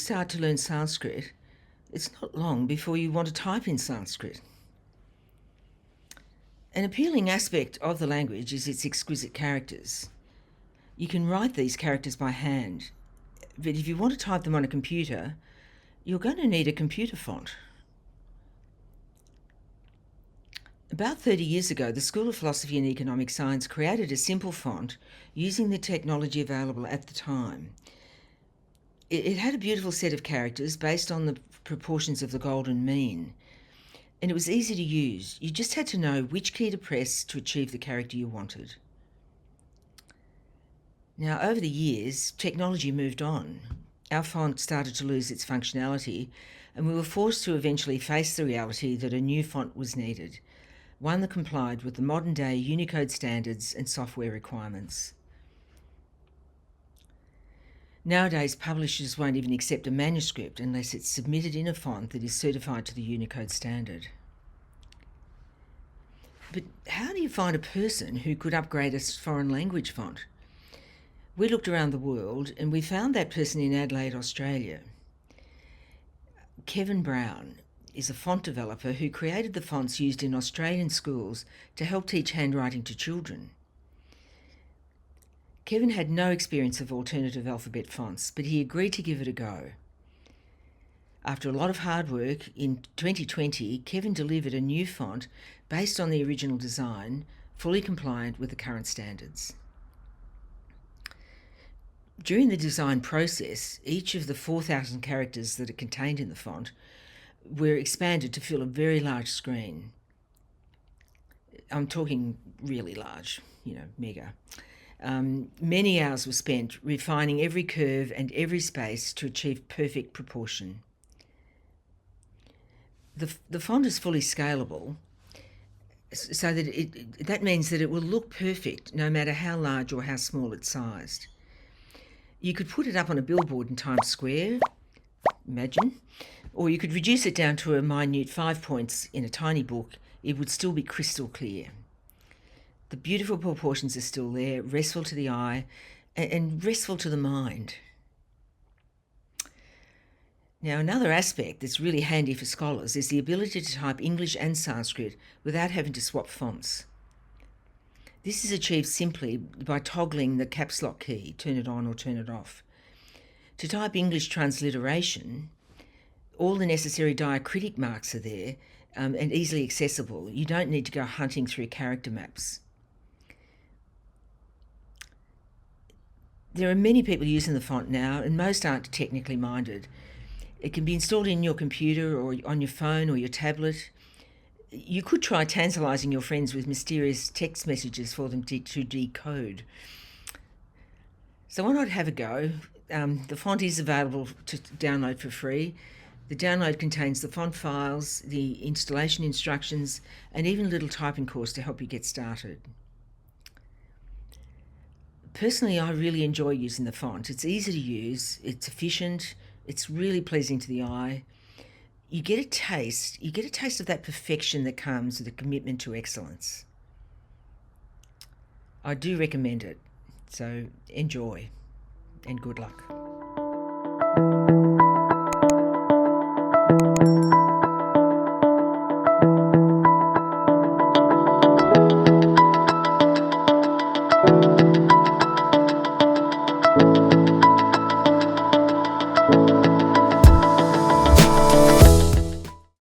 start to learn Sanskrit, it's not long before you want to type in Sanskrit. An appealing aspect of the language is its exquisite characters. You can write these characters by hand, but if you want to type them on a computer, you're going to need a computer font. About 30 years ago, the School of Philosophy and Economic Science created a simple font using the technology available at the time. It had a beautiful set of characters based on the proportions of the golden mean, and it was easy to use. You just had to know which key to press to achieve the character you wanted. Now, over the years, technology moved on. Our font started to lose its functionality, and we were forced to eventually face the reality that a new font was needed, one that complied with the modern-day Unicode standards and software requirements. Nowadays, publishers won't even accept a manuscript unless it's submitted in a font that is certified to the Unicode standard. But how do you find a person who could upgrade a foreign language font? We looked around the world and we found that person in Adelaide, Australia. Kevin Brown is a font developer who created the fonts used in Australian schools to help teach handwriting to children. Kevin had no experience of alternative alphabet fonts, but he agreed to give it a go. After a lot of hard work, in 2020, Kevin delivered a new font based on the original design, fully compliant with the current standards. During the design process, each of the 4,000 characters that are contained in the font were expanded to fill a very large screen. I'm talking really large, mega. Many hours were spent refining every curve and every space to achieve perfect proportion. The font is fully scalable, so that that means that it will look perfect no matter how large or how small it's sized. You could put it up on a billboard in Times Square, imagine, or you could reduce it down to a minute 5 points in a tiny book. It would still be crystal clear. The beautiful proportions are still there, restful to the eye and restful to the mind. Now, another aspect that's really handy for scholars is the ability to type English and Sanskrit without having to swap fonts. This is achieved simply by toggling the caps lock key, turn it on or turn it off. To type English transliteration, all the necessary diacritic marks are there and easily accessible. You don't need to go hunting through character maps. There are many people using the font now, and most aren't technically minded. It can be installed in your computer or on your phone or your tablet. You could try tantalising your friends with mysterious text messages for them to decode. So why not have a go? The font is available to download for free. The download contains the font files, the installation instructions, and even a little typing course to help you get started. Personally, I really enjoy using the font. It's easy to use, it's efficient, it's really pleasing to the eye. You get a taste of that perfection that comes with a commitment to excellence. I do recommend it, so enjoy and good luck.